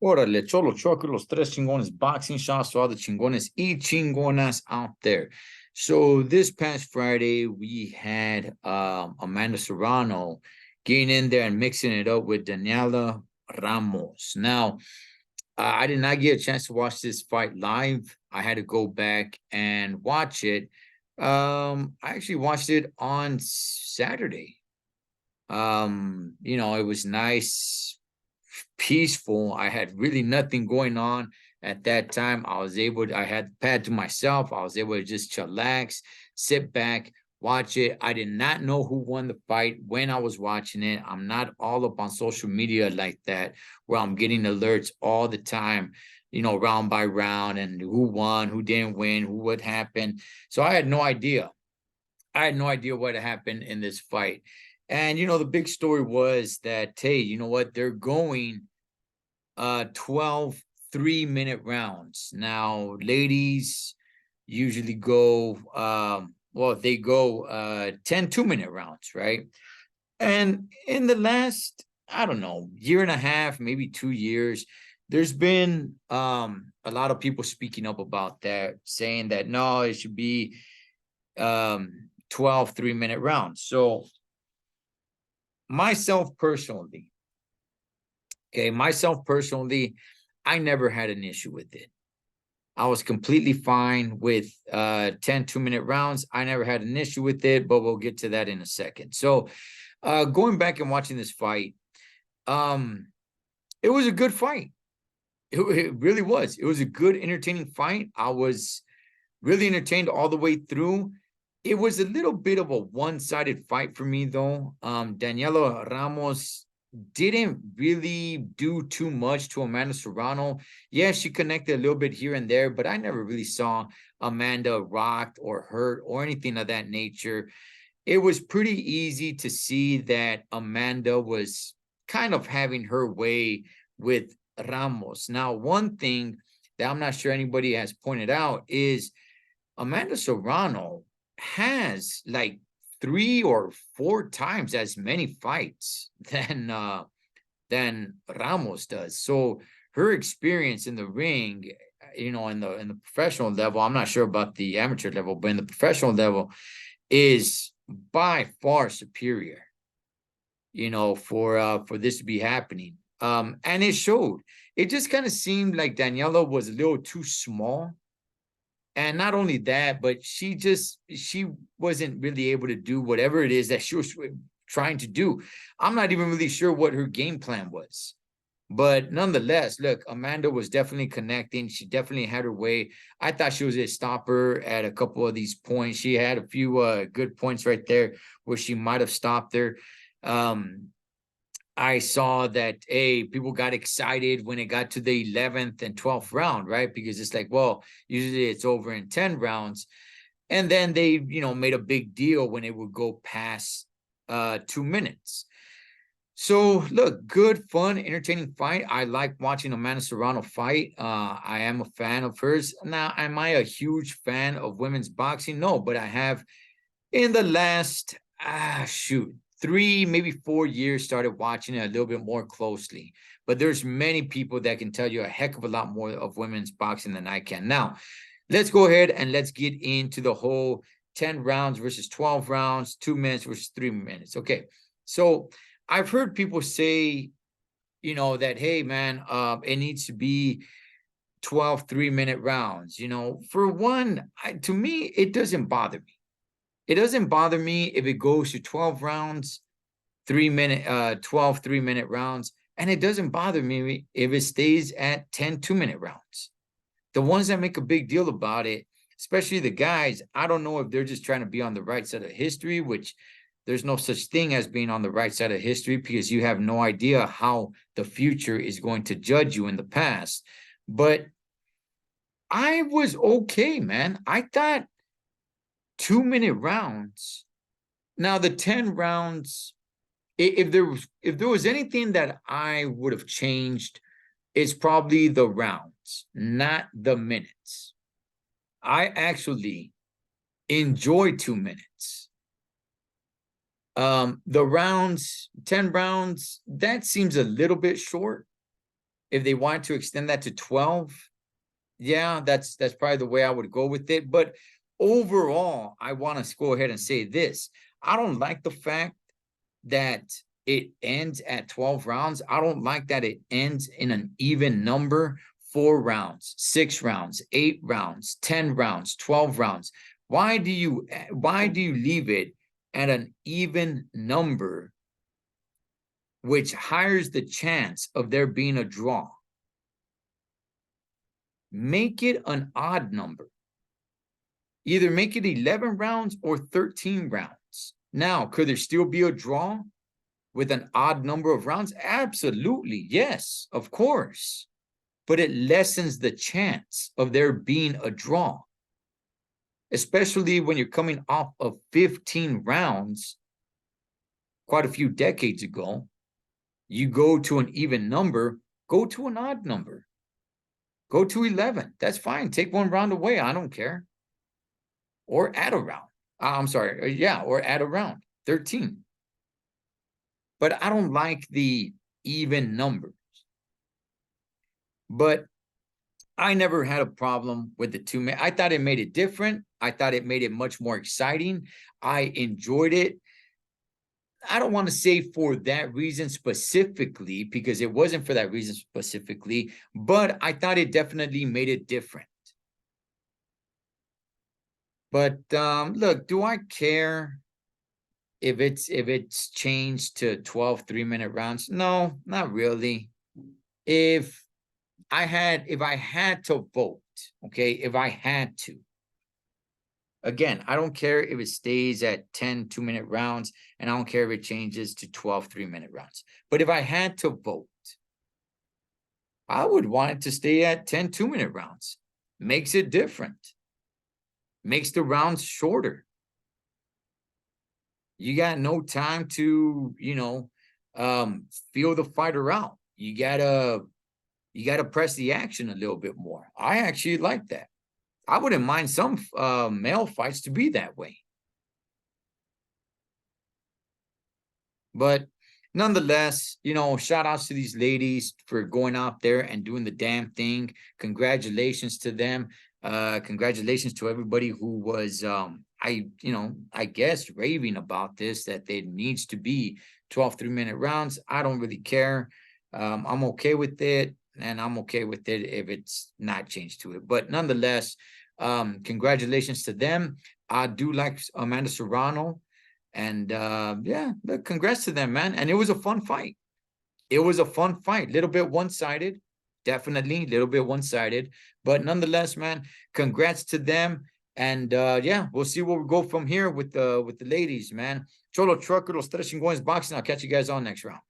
Órale, Cholo Choco, los tres chingones boxing shots, so all the chingones y chingonas out there. So this past Friday, we had Amanda Serrano getting in there and mixing it up with Daniela Ramos. Now, I did not get a chance to watch this fight live. I had to go back and watch it. I actually watched it on Saturday. It was nice, peaceful. I had really nothing going on at that time. I had the pad to myself. I was able to just chillax, sit back, watch it. I did not know who won the fight when I was watching it. I'm not all up on social media like that, where I'm getting alerts all the time, round by round, and who won, who didn't win, what happened. So I had no idea. I had no idea what happened in this fight. And the big story was that, hey, you know what? They're going 12 3-minute rounds. Now, ladies usually go they go 10 2-minute rounds, right? And in the last, I don't know, year and a half, maybe 2 years, there's been a lot of people speaking up about that, saying that no, it should be 12 3-minute rounds. So myself personally, I never had an issue with it. I was completely fine with 10 2-minute rounds. I never had an issue with it, but we'll get to that in a second. So going back and watching this fight, it was a good fight. It really was. It was a good, entertaining fight. I was really entertained all the way through. It was a little bit of a one-sided fight for me, though. Daniela Ramos didn't really do too much to Amanda Serrano. Yeah, she connected a little bit here and there, but I never really saw Amanda rocked or hurt or anything of that nature. It was pretty easy to see that Amanda was kind of having her way with Ramos. Now, one thing that I'm not sure anybody has pointed out is Amanda Serrano has like 3 or 4 times as many fights than Ramos does. So her experience in the ring, in the professional level, I'm not sure about the amateur level, but in the professional level, is by far superior. For this to be happening, and it showed. It just kind of seemed like Daniela was a little too small. And not only that, but she wasn't really able to do whatever it is that she was trying to do. I'm not even really sure what her game plan was. But nonetheless, look, Amanda was definitely connecting. She definitely had her way. I thought she was a stopper at a couple of these points. She had a few good points right there where she might have stopped her. I saw that people got excited when it got to the 11th and 12th round, right? Because it's like, well, usually it's over in 10 rounds. And then they, made a big deal when it would go past 2 minutes. So look, good, fun, entertaining fight. I like watching Amanda Serrano fight. I am a fan of hers. Now, am I a huge fan of women's boxing? No, but I have in the last 3, maybe 4 years, started watching it a little bit more closely. But there's many people that can tell you a heck of a lot more of women's boxing than I can. Now, let's go ahead and let's get into the whole 10 rounds versus 12 rounds, 2 minutes versus 3 minutes. Okay, so I've heard people say, that, hey, man, it needs to be 12 3-minute rounds. For one, to me, it doesn't bother me. It doesn't bother me if it goes to 12 rounds, 12 3-minute rounds, and it doesn't bother me if it stays at 10 2-minute rounds. The ones that make a big deal about it, especially the guys, I don't know if they're just trying to be on the right side of history, which there's no such thing as being on the right side of history because you have no idea how the future is going to judge you in the past. But I was okay, man. I thought 2-minute rounds. Now the 10 rounds, if there was anything that I would have changed, it's probably the rounds, not the minutes. I actually enjoy 2 minutes. The rounds, 10 rounds, that seems a little bit short. If they want to extend that to 12, yeah, that's probably the way I would go with it. But overall, I want to go ahead and say this. I don't like the fact that it ends at 12 rounds. I don't like that it ends in an even number, 4 rounds, 6 rounds, 8 rounds, 10 rounds, 12 rounds. Why do you leave it at an even number, which higher the chance of there being a draw? Make it an odd number. Either make it 11 rounds or 13 rounds. Now, could there still be a draw with an odd number of rounds? Absolutely, yes, of course. But it lessens the chance of there being a draw, especially when you're coming off of 15 rounds quite a few decades ago. You go to an even number, go to an odd number. Go to 11. That's fine. Take 1 round away. I don't care. Or add a round. I'm sorry. Yeah, or add a round. 13. But I don't like the even numbers. But I never had a problem with the 2 minute. I thought it made it different. I thought it made it much more exciting. I enjoyed it. I don't want to say for that reason specifically, because it wasn't for that reason specifically, but I thought it definitely made it different. But look, do I care if it's changed to 12 3-minute rounds? No, not really. If I had to vote, okay, if I had to, again, I don't care if it stays at 10 2-minute rounds, and I don't care if it changes to 12 3-minute rounds. But if I had to vote, I would want it to stay at 10 2-minute rounds. Makes it different. Makes the rounds shorter. You got no time to, feel the fighter out. You gotta press the action a little bit more. I actually like that. I wouldn't mind some male fights to be that way. But nonetheless, shout outs to these ladies for going out there and doing the damn thing. Congratulations to them. Congratulations to everybody who was, I guess raving about this, that there needs to be 12 3-minute rounds. I don't really care. I'm okay with it. And I'm okay with it if it's not changed to it. But nonetheless, congratulations to them. I do like Amanda Serrano. And yeah, congrats to them, man. And it was a fun fight. It was a fun fight. Little bit one-sided. Definitely a little bit one-sided. But nonetheless, man, congrats to them. And yeah, we'll see where we go from here with the ladies, man. Cholo Trucker, Los Tres Chingones Boxing. I'll catch you guys on next round.